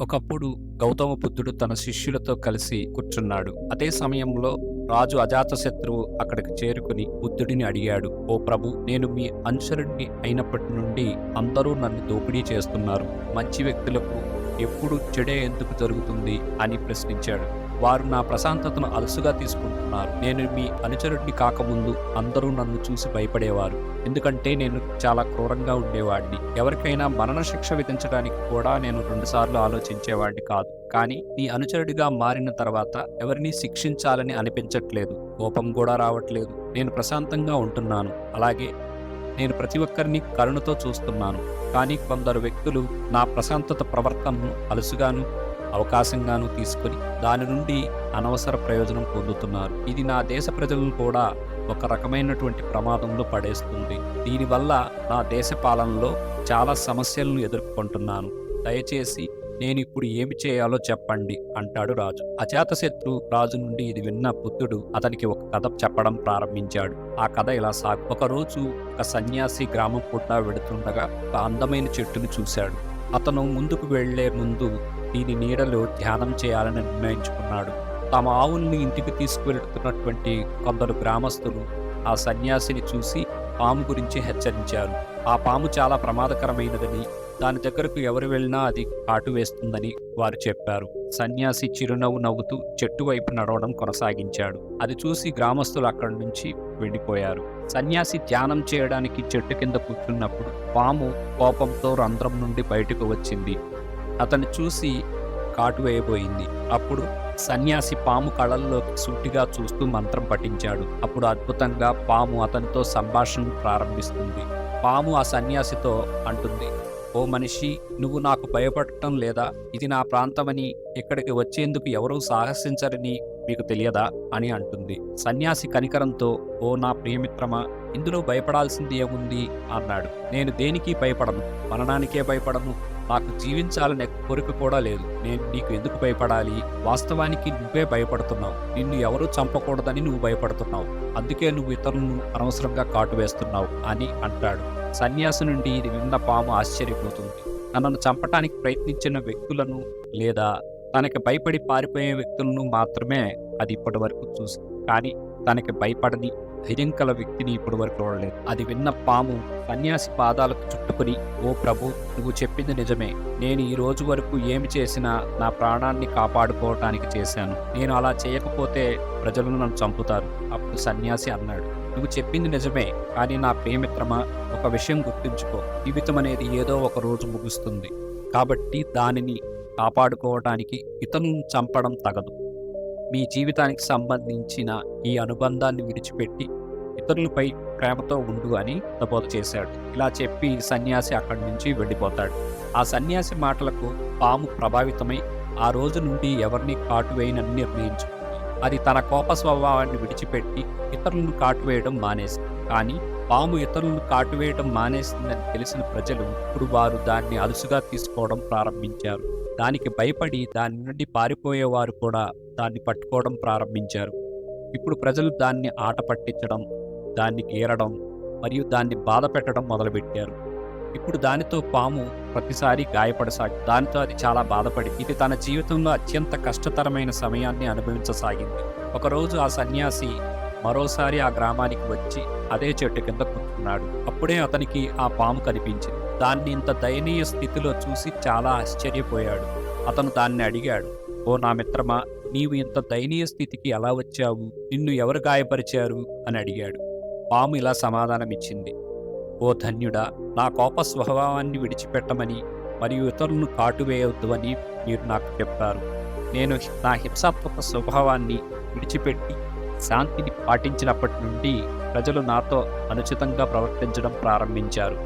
ఒకప్పుడు గౌతమ బుద్ధుడు తన శిష్యులతో కలిసి కూర్చున్నాడు. అదే సమయంలో రాజు అజాతశత్రువు అక్కడికి చేరుకుని బుద్ధుడిని అడిగాడు, ఓ ప్రభు, నేను మీ అనుచరుడిని అయినప్పటి నుండి అందరూ నన్ను దోపిడీ చేస్తున్నారు. మంచి వ్యక్తులకు ఎప్పుడు చెడే ఎందుకు జరుగుతుంది అని ప్రశ్నించాడు. వారు నా ప్రశాంతతను అలసుగా తీసుకుంటున్నారు. నేను మీ అనుచరుడిని కాకముందు అందరూ నన్ను చూసి భయపడేవారు. ఎందుకంటే నేను చాలా క్రూరంగా ఉండేవాడిని. ఎవరికైనా మరణశిక్ష విధించడానికి కూడా నేను 2 సార్లు ఆలోచించేవాడిని కాదు. కానీ నీ అనుచరుడిగా మారిన తర్వాత ఎవరిని శిక్షించాలని అనిపించట్లేదు. కోపం కూడా రావట్లేదు. నేను ప్రశాంతంగా ఉంటున్నాను. అలాగే నేను ప్రతి ఒక్కరిని కరుణతో చూస్తున్నాను. కానీ కొందరు వ్యక్తులు నా ప్రశాంతత ప్రవర్తనను అలుసుగాను అవకాశంగాను తీసుకొని దాని నుండి అనవసర ప్రయోజనం పొందుతున్నారు. ఇది నా దేశ ప్రజలను కూడా ఒక రకమైనటువంటి ప్రమాదంలో పడేస్తుంది. దీనివల్ల నా దేశ పాలనలో చాలా సమస్యలను ఎదుర్కొంటున్నాను. దయచేసి నేను ఇప్పుడు ఏమి చేయాలో చెప్పండి అంటాడు రాజు. అజాతశత్రు రాజు నుండి ఇది విన్న బుద్ధుడు అతనికి ఒక కథ చెప్పడం ప్రారంభించాడు. ఆ కథ ఇలా సాగు. ఒకరోజు ఒక సన్యాసి గ్రామం గుండా వెడుతుండగా ఒక అందమైన చెట్టును చూశాడు. అతను ముందుకు వెళ్లే ముందు దీని నీడలో ధ్యానం చేయాలని నిర్ణయించుకున్నాడు. తమ ఆవుల్ని ఇంటికి తీసుకువెళ్తున్నటువంటి కొందరు గ్రామస్తులు ఆ సన్యాసిని చూసి పాము గురించి హెచ్చరించారు. ఆ పాము చాలా ప్రమాదకరమైనదని, దాని దగ్గరకు ఎవరు వెళ్ళినా అది కాటు వేస్తుందని వారు చెప్పారు. సన్యాసి చిరునవ్వు నవ్వుతూ చెట్టు వైపు నడవడం కొనసాగించాడు. అది చూసి గ్రామస్తులు అక్కడి నుంచి వెళ్ళిపోయారు. సన్యాసి ధ్యానం చేయడానికి చెట్టు కింద కూర్చున్నప్పుడు పాము కోపంతో రంధ్రం నుండి బయటకు వచ్చింది. అతన్ని చూసి కాటు వేయబోయింది. అప్పుడు సన్యాసి పాము కళ్ళల్లోకి సూటిగా చూస్తూ మంత్రం పఠించాడు. అప్పుడు అద్భుతంగా పాము అతనితో సంభాషణ ప్రారంభిస్తుంది. పాము ఆ సన్యాసితో అంటుంది, ఓ మనిషి, నువ్వు నాకు భయపడటం లేదా? ఇది నా ప్రాంతమని, ఇక్కడికి వచ్చేందుకు ఎవరూ సాహసించరని మీకు తెలియదా అని అంటుంది. సన్యాసి కనికరంతో, ఓ నా ప్రియమిత్రమా, ఇందులో భయపడాల్సింది ఏముంది అన్నాడు. నేను దేనికి భయపడను, మరణానికే భయపడను. నాకు జీవించాలనే కోరిక కూడా లేదు. నేను నీకు ఎందుకు భయపడాలి? వాస్తవానికి నువ్వే భయపడుతున్నావు. నిన్ను ఎవరూ చంపకూడదని నువ్వు భయపడుతున్నావు. అందుకే నువ్వు ఇతరులను అనవసరంగా కాటు వేస్తున్నావు అని అంటాడు. సన్యాసి నుండి ఇది విన్న పాము ఆశ్చర్యపోతుంది. తనను చంపటానికి ప్రయత్నించిన వ్యక్తులను లేదా తనకి భయపడి పారిపోయే వ్యక్తులను మాత్రమే అది ఇప్పటి వరకు చూసి, కానీ తనకి భయపడని ధైర్యం కల వ్యక్తిని ఇప్పటి వరకు చూడలేదు. అది విన్న పాము సన్యాసి పాదాలకు చుట్టుకుని, ఓ ప్రభు, నువ్వు చెప్పింది నిజమే. నేను ఈ రోజు వరకు ఏమి చేసినా నా ప్రాణాన్ని కాపాడుకోవటానికి చేశాను. నేను అలా చేయకపోతే ప్రజలు నన్ను చంపుతారు. అప్పుడు సన్యాసి అన్నాడు, నువ్వు చెప్పింది నిజమే, కానీ నా ప్రియమిత్రమా, ఒక విషయం గుర్తుంచుకో. జీవితం అనేది ఏదో ఒక రోజు ముగుస్తుంది. కాబట్టి దానిని కాపాడుకోవటానికి ఇతరులను చంపడం తగదు. మీ జీవితానికి సంబంధించిన ఈ అనుబంధాన్ని విడిచిపెట్టి ఇతరులపై ప్రేమతో ఉండు అని హితబోధ చేశాడు. ఇలా చెప్పి సన్యాసి అక్కడి నుంచి వెళ్ళిపోతాడు. ఆ సన్యాసి మాటలకు పాము ప్రభావితమై ఆ రోజు నుండి ఎవరిని కాటువేయనని నిర్ణయించుకుంది. అది తన కోప స్వభావాన్ని విడిచిపెట్టి ఇతరులను కాటువేయడం మానేసింది. కానీ పాము ఇతరులను కాటువేయడం మానేసిందని తెలిసిన ప్రజలు ఇప్పుడు వారు దాన్ని అలుసుగా తీసుకోవడం ప్రారంభించారు. దానికి భయపడి దాని నుండి పారిపోయేవారు కూడా దాన్ని పట్టుకోవడం ప్రారంభించారు. ఇప్పుడు ప్రజలు దాన్ని ఆట పట్టించడం, దాన్ని గీరడం మరియు దాన్ని బాధ పెట్టడం మొదలుపెట్టారు. ఇప్పుడు దానితో పాము ప్రతిసారి గాయపడసాగి, దానితో అది చాలా బాధపడి ఇది తన జీవితంలో అత్యంత కష్టతరమైన సమయాన్ని అనుభవించసాగింది. ఒకరోజు ఆ సన్యాసి మరోసారి ఆ గ్రామానికి వచ్చి అదే చెట్టు కింద కూర్చున్నాడు. అప్పుడే అతనికి ఆ పాము కనిపించింది. దాన్ని ఇంత దయనీయ స్థితిలో చూసి చాలా ఆశ్చర్యపోయాడు. అతను దాన్ని అడిగాడు, ఓ నా మిత్రమా, నీవు ఇంత దయనీయ స్థితికి ఎలా వచ్చావు? నిన్ను ఎవరు గాయపరిచారు అని అడిగాడు. పాము ఇలా సమాధానమిచ్చింది, ఓ ధన్యుడా, నా కోప స్వభావాన్ని విడిచిపెట్టమని మరియు ఇతరులను కాటువేయవద్దు అని మీరు నాకు చెప్పారు. నేను నా హింసాత్మక స్వభావాన్ని విడిచిపెట్టి శాంతిని పాటించినప్పటి నుండి ప్రజలు నాతో అనుచితంగా ప్రవర్తించడం ప్రారంభించారు.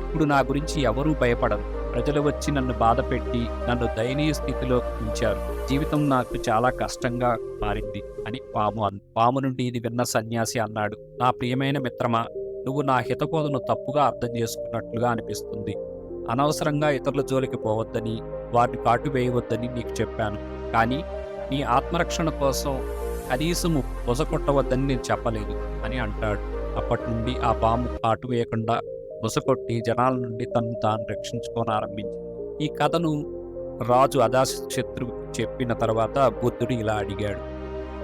ఇప్పుడు నా గురించి ఎవరూ భయపడరు. ప్రజలు వచ్చి నన్ను బాధపెట్టి నన్ను దయనీయ స్థితిలో ఉంచారు. జీవితం నాకు చాలా కష్టంగా మారింది అని పాము నుండి ఇది విన్న సన్యాసి అన్నాడు, నా ప్రియమైన మిత్రమా, నువ్వు నా హితబోధను తప్పుగా అర్థం చేసుకున్నట్లుగా అనిపిస్తుంది. అనవసరంగా ఇతరుల జోలికి పోవద్దని, వారిని కాటు వేయవద్దని నీకు చెప్పాను. కానీ నీ ఆత్మరక్షణ కోసం కనీసము బుసకొట్టవద్దని నేను చెప్పలేదు అని అంటాడు. అప్పటి నుండి ఆ పాము కాటు వేయకుండా బుసకొట్టి జనాల నుండి తను తాను రక్షించుకోనారంభించింది. ఈ కథను రాజు అజాతశత్రువు చెప్పిన తర్వాత బుద్ధుడు ఇలా అడిగాడు,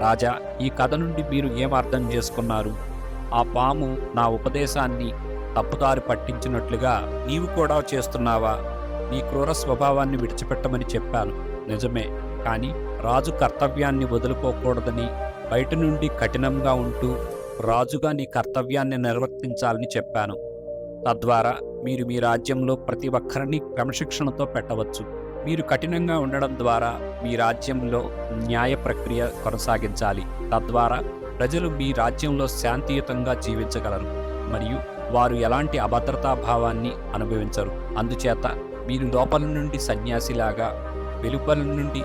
రాజా, ఈ కథ నుండి మీరు ఏం అర్థం చేసుకున్నారు? ఆ పాము నా ఉపదేశాన్ని తప్పుదారి పట్టించినట్లుగా నీవు కూడా చేస్తున్నావా? నీ క్రూర స్వభావాన్ని విడిచిపెట్టమని చెప్పాను, నిజమే. కానీ రాజు కర్తవ్యాన్ని వదులుకోకూడదని, బయట నుండి కఠినంగా ఉంటూ రాజుగా నీ కర్తవ్యాన్ని నిర్వర్తించాలని చెప్పాను. తద్వారా మీరు మీ రాజ్యంలో ప్రతి ఒక్కరిని క్రమశిక్షణతో పెట్టవచ్చు. మీరు కఠినంగా ఉండడం ద్వారా మీ రాజ్యంలో న్యాయ ప్రక్రియ కొనసాగించాలి. తద్వారా ప్రజలు మీ రాజ్యంలో శాంతియుతంగా జీవించగలరు మరియు వారు ఎలాంటి అభద్రతా భావాన్ని అనుభవించరు. అందుచేత మీరు లోపల నుండి సన్యాసిలాగా, వెలుపల నుండి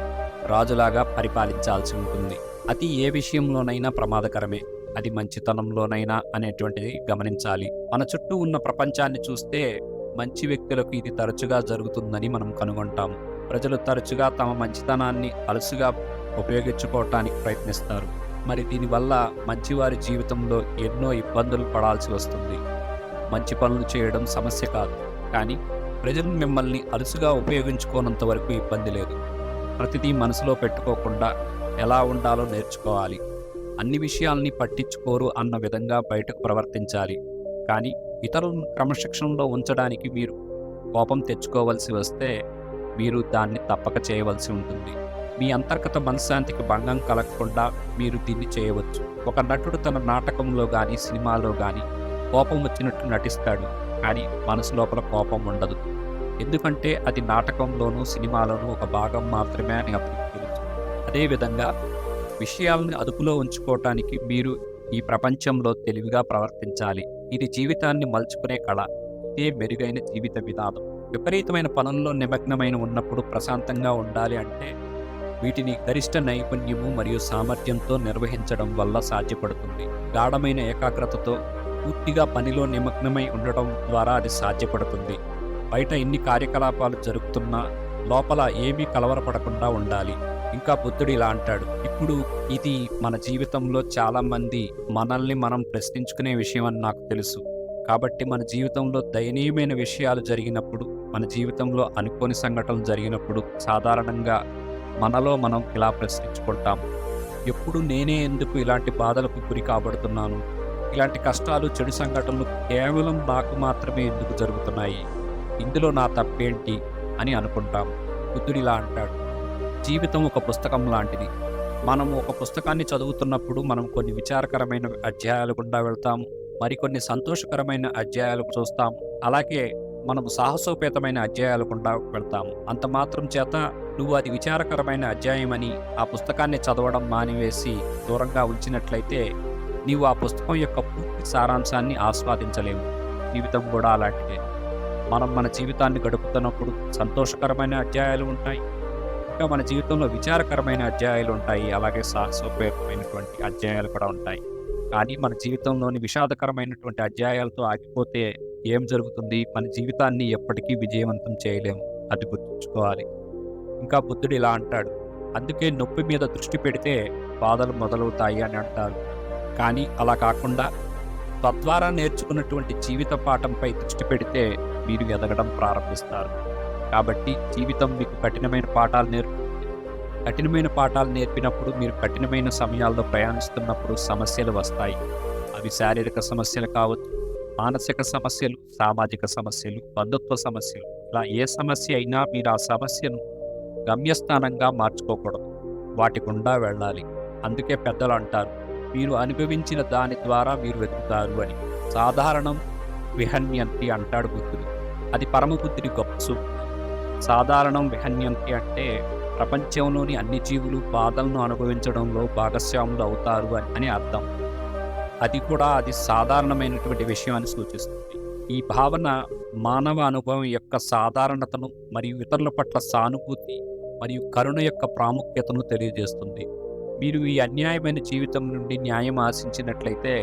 రాజులాగా పరిపాలించాల్సి ఉంటుంది. అది ఏ విషయంలోనైనా ప్రమాదకరమే, అది మంచితనంలోనైనా అనేటువంటిది గమనించాలి. మన చుట్టూ ఉన్న ప్రపంచాన్ని చూస్తే మంచి వ్యక్తులకు ఇది తరచుగా జరుగుతుందని మనం కనుగొంటాము. ప్రజలు తరచుగా తమ మంచితనాన్ని అలసుగా ఉపయోగించుకోవటానికి ప్రయత్నిస్తారు. మరి దీనివల్ల మంచివారి జీవితంలో ఎన్నో ఇబ్బందులు పడాల్సి వస్తుంది. మంచి పనులు చేయడం సమస్య కాదు, కానీ ప్రజలు మిమ్మల్ని అలుసుగా ఉపయోగించుకోనంత వరకు ఇబ్బంది లేదు. ప్రతిదీ మనసులో పెట్టుకోకుండా ఎలా ఉండాలో నేర్చుకోవాలి. అన్ని విషయాల్ని పట్టించుకోరు అన్న విధంగా బయటకు ప్రవర్తించాలి. కానీ ఇతరులను క్రమశిక్షణలో ఉంచడానికి మీరు కోపం తెచ్చుకోవలసి వస్తే మీరు దాన్ని తప్పక చేయవలసి ఉంటుంది. మీ అంతర్గత మనశ్శాంతికి భంగం కలగకుండా మీరు దీన్ని చేయవచ్చు. ఒక నటుడు తన నాటకంలో కానీ సినిమాలో కానీ కోపం వచ్చినట్టు నటిస్తాడు, కానీ మనసు లోపల కోపం ఉండదు. ఎందుకంటే అది నాటకంలోనూ సినిమాలోనూ ఒక భాగం మాత్రమే అని అతనికి తెలుసు. అదేవిధంగా విషయాలను అదుపులో ఉంచుకోవటానికి మీరు ఈ ప్రపంచంలో తెలివిగా ప్రవర్తించాలి. ఇది జీవితాన్ని మలుచుకునే కళ. ఇదే మెరుగైన జీవిత విధానం. విపరీతమైన పనుల్లో నిమగ్నమైన ఉన్నప్పుడు ప్రశాంతంగా ఉండాలి అంటే వీటిని గరిష్ట నైపుణ్యము మరియు సామర్థ్యంతో నిర్వహించడం వల్ల సాధ్యపడుతుంది. గాఢమైన ఏకాగ్రతతో పూర్తిగా పనిలో నిమగ్నమై ఉండటం ద్వారా అది సాధ్యపడుతుంది. బయట ఎన్ని కార్యకలాపాలు జరుగుతున్నా లోపల ఏమీ కలవరపడకుండా ఉండాలి. ఇంకా బుద్ధుడు ఇలా అంటాడు, ఇప్పుడు ఇది మన జీవితంలో చాలామంది మనల్ని మనం ప్రశ్నించుకునే విషయం అని నాకు తెలుసు. కాబట్టి మన జీవితంలో దయనీయమైన విషయాలు జరిగినప్పుడు, మన జీవితంలో అనుకోని సంఘటనలు జరిగినప్పుడు సాధారణంగా మనలో మనం ఇలా ప్రశ్నించుకుంటాం, ఎప్పుడు నేనే ఎందుకు ఇలాంటి బాధలకు గురి కాబడుతున్నాను? ఇలాంటి కష్టాలు, చెడు సంఘటనలు కేవలం నాకు మాత్రమే ఎందుకు జరుగుతున్నాయి? ఇందులో నా తప్పేంటి అని అనుకుంటాం. బుద్ధుడు ఇలా అంటాడు, జీవితం ఒక పుస్తకం లాంటిది. మనం ఒక పుస్తకాన్ని చదువుతున్నప్పుడు మనం కొన్ని విచారకరమైన అధ్యాయాలు గుండా వెళ్తాము, మరికొన్ని సంతోషకరమైన అధ్యాయాలు చూస్తాము. అలాగే మనము సాహసోపేతమైన అధ్యాయాలు గుండా వెళ్తాము. అంత మాత్రం చేత నువ్వు అది విచారకరమైన అధ్యాయమని ఆ పుస్తకాన్ని చదవడం మానివేసి దూరంగా ఉంచినట్లయితే నీవు ఆ పుస్తకం యొక్క పూర్తి సారాంశాన్ని ఆస్వాదించలేవు. జీవితం కూడా అలాంటిదే. మనం మన జీవితాన్ని గడుపుతున్నప్పుడు సంతోషకరమైన అధ్యాయాలు ఉంటాయి, ఇంకా మన జీవితంలో విచారకరమైన అధ్యాయాలు ఉంటాయి, అలాగే సాహసోపేతమైనటువంటి అధ్యాయాలు కూడా ఉంటాయి. కానీ మన జీవితంలోని విషాదకరమైనటువంటి అధ్యాయాలతో ఆగిపోతే ఏం జరుగుతుంది? మన జీవితాన్ని ఎప్పటికీ విజయవంతం చేయలేము. అది గుర్తుంచుకోవాలి. ఇంకా బుద్ధుడు ఇలా అంటాడు, అందుకే నొప్పి మీద దృష్టి పెడితే బాధలు మొదలవుతాయి అని అంటారు. కానీ అలా కాకుండా తద్వారా నేర్చుకున్నటువంటి జీవిత పాఠంపై దృష్టి పెడితే మీరు ఎదగడం ప్రారంభిస్తారు. కాబట్టి జీవితం మీకు కఠినమైన పాఠాలు నేర్పినప్పుడు మీరు కఠినమైన సమయాల్లో ప్రయాణిస్తున్నప్పుడు సమస్యలు వస్తాయి. అవి శారీరక సమస్యలు కావచ్చు, మానసిక సమస్యలు, సామాజిక సమస్యలు, బంధుత్వ సమస్యలు. ఇలా ఏ సమస్య అయినా మీరు ఆ సమస్యను గమ్యస్థానంగా మార్చుకోకూడదు, వాటి గుండా వెళ్ళాలి. అందుకే పెద్దలు అంటారు, మీరు అనుభవించిన దాని ద్వారా మీరు వెతుకుతారు అని. సాధారణం విహన్యంతి అంటాడు బుద్ధుడు. అది పరమబుద్ధుడి గొప్ప సూక్తి. సాధారణం విహన్యంతి అంటే ప్రపంచంలోని అన్ని జీవులు బాధలను అనుభవించడంలో భాగస్వాములు అవుతారు అని అర్థం. అది సాధారణమైనటువంటి విషయం అని సూచిస్తుంది. ఈ భావన మానవ అనుభవం యొక్క సాధారణతను మరియు ఇతరుల పట్ల సానుభూతి మరియు కరుణ యొక్క ప్రాముఖ్యతను తెలియజేస్తుంది. మీరు ఈ అన్యాయమైన జీవితం నుండి న్యాయం ఆశించినట్లయితే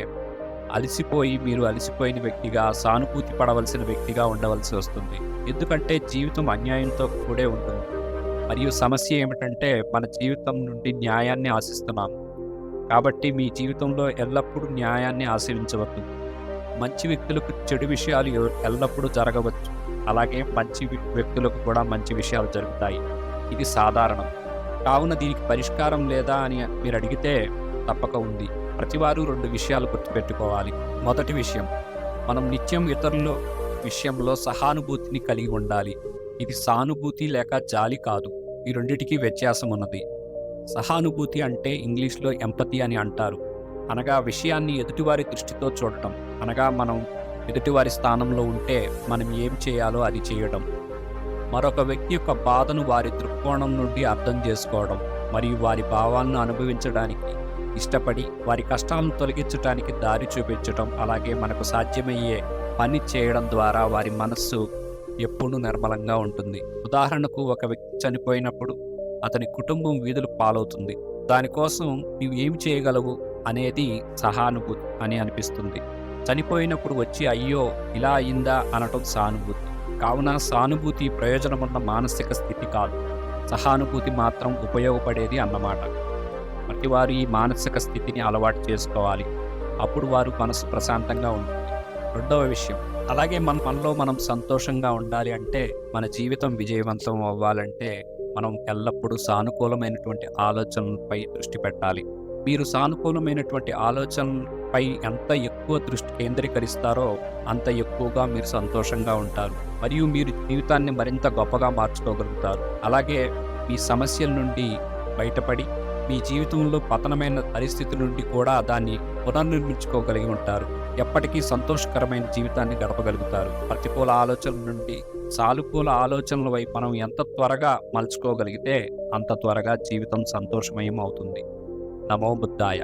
మీరు అలసిపోయిన వ్యక్తిగా, సానుభూతి పడవలసిన వ్యక్తిగా ఉండవలసి వస్తుంది. ఎందుకంటే జీవితం అన్యాయంతో కూడే ఉంటుంది. మరియు సమస్య ఏమిటంటే మన జీవితం నుండి న్యాయాన్ని ఆశిస్తున్నాము. కాబట్టి మీ జీవితంలో ఎల్లప్పుడూ న్యాయాన్ని ఆశించవద్దు. మంచి వ్యక్తులకు చెడు విషయాలు ఎల్లప్పుడూ జరగవచ్చు, అలాగే మంచి వ్యక్తులకు కూడా మంచి విషయాలు జరుగుతాయి. ఇది సాధారణం. కావున దీనికి పరిష్కారం లేదా అని మీరు అడిగితే తప్పక ఉంది. ప్రతివారు 2 విషయాలు గుర్తుపెట్టుకోవాలి. మొదటి విషయం, మనం నిత్యం ఇతరుల విషయంలో సహానుభూతిని కలిగి ఉండాలి. ఇది సానుభూతి లేక జాలి కాదు. ఈ రెండిటికి వ్యత్యాసం ఉన్నది. సహానుభూతి అంటే ఇంగ్లీష్‌లో ఎంపతి అని అంటారు. అనగా విషయాన్ని ఎదుటివారి దృష్టితో చూడటం. అనగా మనం ఎదుటివారి స్థానంలో ఉంటే మనం ఏం చేయాలో అది చేయడం. మరొక వ్యక్తి యొక్క బాధను వారి దృక్కోణం నుండి అర్థం చేసుకోవడం మరియు వారి భావాలను అనుభవించడానికి ఇష్టపడి వారి కష్టాలను తొలగించడానికి దారి చూపించడం, అలాగే మనకు సాధ్యమయ్యే పని చేయడం ద్వారా వారి మనస్సు ఎప్పుడూ నిర్మలంగా ఉంటుంది. ఉదాహరణకు, ఒక వ్యక్తి చనిపోయినప్పుడు అతని కుటుంబం వీధులు పాలవుతుంది. దానికోసం నీవు ఏమి చేయగలవు అనేది సహానుభూతి అని అనిపిస్తుంది. చనిపోయినప్పుడు వచ్చి అయ్యో ఇలా అయిందా అనటం సానుభూతి. కావున సానుభూతి ప్రయోజనమున్న మానసిక స్థితి కాదు, సహానుభూతి మాత్రం ఉపయోగపడేది అన్నమాట. ప్రతివారు ఈ మానసిక స్థితిని అలవాటు చేసుకోవాలి. అప్పుడు వారు మనసు ప్రశాంతంగా ఉంటుంది. రెండవ విషయం, అలాగే మనలో మనం సంతోషంగా ఉండాలి అంటే, మన జీవితం విజయవంతం అవ్వాలంటే మనం ఎల్లప్పుడూ సానుకూలమైనటువంటి ఆలోచనలపై దృష్టి పెట్టాలి. మీరు సానుకూలమైనటువంటి ఆలోచనలపై ఎంత ఎక్కువ దృష్టి కేంద్రీకరిస్తారో అంత ఎక్కువగా మీరు సంతోషంగా ఉంటారు మరియు మీరు జీవితాన్ని మరింత గొప్పగా మార్చుకోగలుగుతారు. అలాగే మీ సమస్యల నుండి బయటపడి మీ జీవితంలో పతనమైన పరిస్థితుల నుండి కూడా దాన్ని పునర్నిర్మించుకోగలిగి ఉంటారు. ఎప్పటికీ సంతోషకరమైన జీవితాన్ని గడపగలుగుతారు. ప్రతికూల ఆలోచనల నుండి సానుకూల ఆలోచనల వైపు మనం ఎంత త్వరగా మలుచుకోగలిగితే అంత త్వరగా జీవితం సంతోషమయం అవుతుంది. నమో బుద్ధాయ.